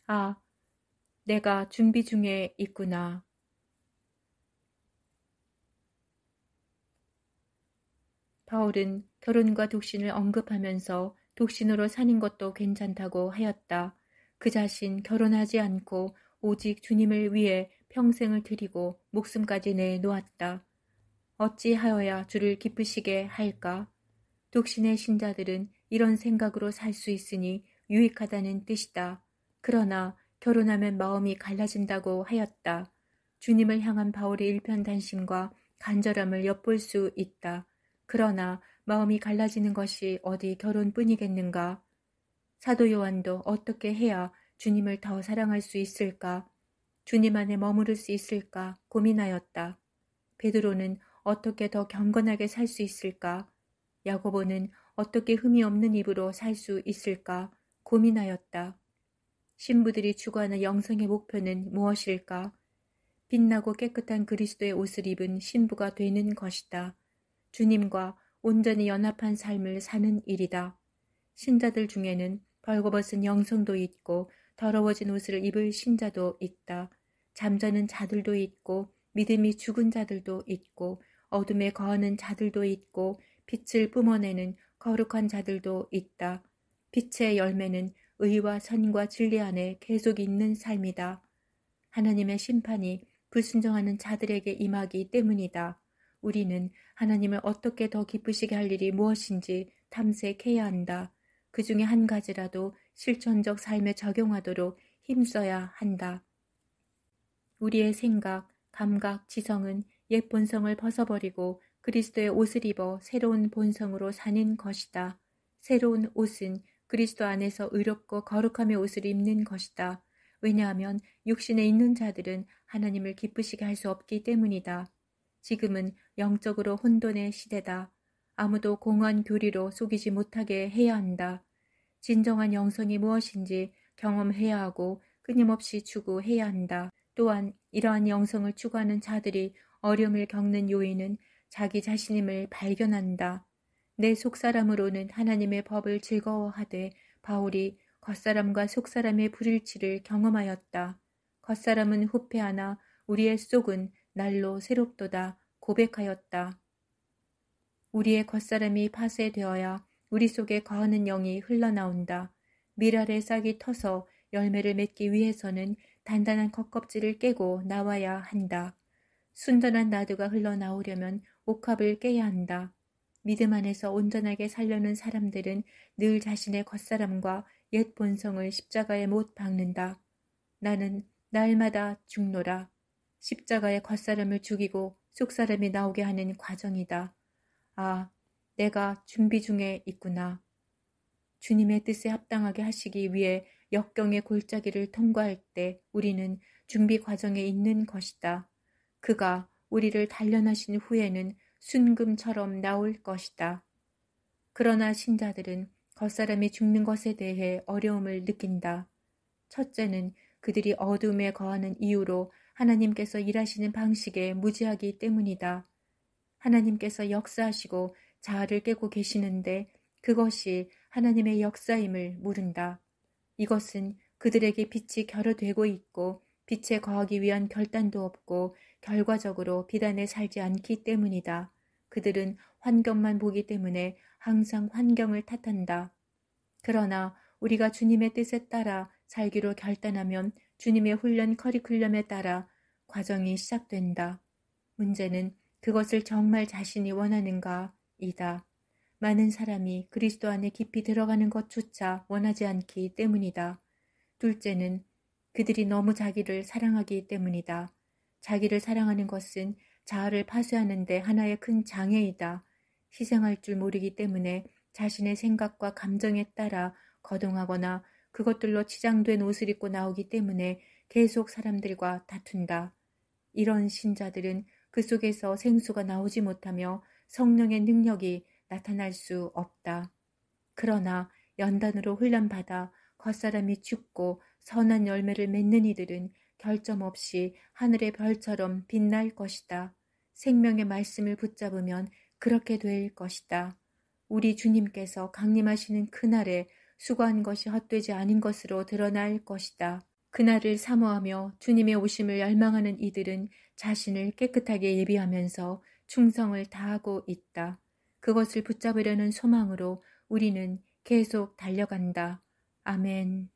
아, 내가 준비 중에 있구나. 바울은 결혼과 독신을 언급하면서 독신으로 사는 것도 괜찮다고 하였다. 그 자신 결혼하지 않고 오직 주님을 위해 평생을 드리고 목숨까지 내놓았다. 어찌하여야 주를 기쁘시게 할까? 독신의 신자들은 이런 생각으로 살 수 있으니 유익하다는 뜻이다. 그러나 결혼하면 마음이 갈라진다고 하였다. 주님을 향한 바울의 일편단심과 간절함을 엿볼 수 있다. 그러나 마음이 갈라지는 것이 어디 결혼뿐이겠는가? 사도 요한도 어떻게 해야 주님을 더 사랑할 수 있을까? 주님 안에 머무를 수 있을까 고민하였다. 베드로는 어떻게 더 경건하게 살 수 있을까? 야고보는 어떻게 흠이 없는 입으로 살 수 있을까 고민하였다. 신부들이 추구하는 영성의 목표는 무엇일까? 빛나고 깨끗한 그리스도의 옷을 입은 신부가 되는 것이다. 주님과 온전히 연합한 삶을 사는 일이다. 신자들 중에는 벌거벗은 영성도 있고 더러워진 옷을 입을 신자도 있다. 잠자는 자들도 있고 믿음이 죽은 자들도 있고 어둠에 거하는 자들도 있고 빛을 뿜어내는 거룩한 자들도 있다. 빛의 열매는 의와 선과 진리 안에 계속 있는 삶이다. 하나님의 심판이 불순종하는 자들에게 임하기 때문이다. 우리는 하나님을 어떻게 더 기쁘시게 할 일이 무엇인지 탐색해야 한다. 그 중에 한 가지라도 실천적 삶에 적용하도록 힘써야 한다. 우리의 생각, 감각, 지성은 옛 본성을 벗어버리고 그리스도의 옷을 입어 새로운 본성으로 사는 것이다. 새로운 옷은 그리스도 안에서 의롭고 거룩함의 옷을 입는 것이다. 왜냐하면 육신에 있는 자들은 하나님을 기쁘시게 할 수 없기 때문이다. 지금은 영적으로 혼돈의 시대다. 아무도 공허한 교리로 속이지 못하게 해야 한다. 진정한 영성이 무엇인지 경험해야 하고 끊임없이 추구해야 한다. 또한 이러한 영성을 추구하는 자들이 어려움을 겪는 요인은 자기 자신임을 발견한다. 내 속사람으로는 하나님의 법을 즐거워하되 바울이 겉사람과 속사람의 불일치를 경험하였다. 겉사람은 후패하나 우리의 속은 날로 새롭도다 고백하였다. 우리의 겉사람이 파쇄되어야 우리 속에 거하는 영이 흘러나온다. 밀알의 싹이 터서 열매를 맺기 위해서는 단단한 겉껍질을 깨고 나와야 한다. 순전한 나드가 흘러나오려면 옥합을 깨야 한다. 믿음 안에서 온전하게 살려는 사람들은 늘 자신의 겉사람과 옛 본성을 십자가에 못 박는다. 나는 날마다 죽노라. 십자가의 겉사람을 죽이고 속사람이 나오게 하는 과정이다. 아, 내가 준비 중에 있구나. 주님의 뜻에 합당하게 하시기 위해 역경의 골짜기를 통과할 때 우리는 준비 과정에 있는 것이다. 그가 우리를 단련하신 후에는 순금처럼 나올 것이다. 그러나 신자들은 겉사람이 죽는 것에 대해 어려움을 느낀다. 첫째는 그들이 어둠에 거하는 이유로 하나님께서 일하시는 방식에 무지하기 때문이다. 하나님께서 역사하시고 자아를 깨고 계시는데 그것이 하나님의 역사임을 모른다. 이것은 그들에게 빛이 결여되고 있고 빛에 거하기 위한 결단도 없고 결과적으로 비단에 살지 않기 때문이다. 그들은 환경만 보기 때문에 항상 환경을 탓한다. 그러나 우리가 주님의 뜻에 따라 살기로 결단하면 주님의 훈련 커리큘럼에 따라 과정이 시작된다. 문제는 그것을 정말 자신이 원하는가이다. 많은 사람이 그리스도 안에 깊이 들어가는 것조차 원하지 않기 때문이다. 둘째는 그들이 너무 자기를 사랑하기 때문이다. 자기를 사랑하는 것은 자아를 파쇄하는 데 하나의 큰 장애이다. 희생할 줄 모르기 때문에 자신의 생각과 감정에 따라 거동하거나 그것들로 치장된 옷을 입고 나오기 때문에 계속 사람들과 다툰다. 이런 신자들은 그 속에서 생수가 나오지 못하며 성령의 능력이 나타날 수 없다. 그러나 연단으로 훈련받아 겉사람이 죽고 선한 열매를 맺는 이들은 결점 없이 하늘의 별처럼 빛날 것이다. 생명의 말씀을 붙잡으면 그렇게 될 것이다. 우리 주님께서 강림하시는 그날에 수고한 것이 헛되지 않은 것으로 드러날 것이다. 그날을 사모하며 주님의 오심을 열망하는 이들은 자신을 깨끗하게 예비하면서 충성을 다하고 있다. 그것을 붙잡으려는 소망으로 우리는 계속 달려간다. 아멘.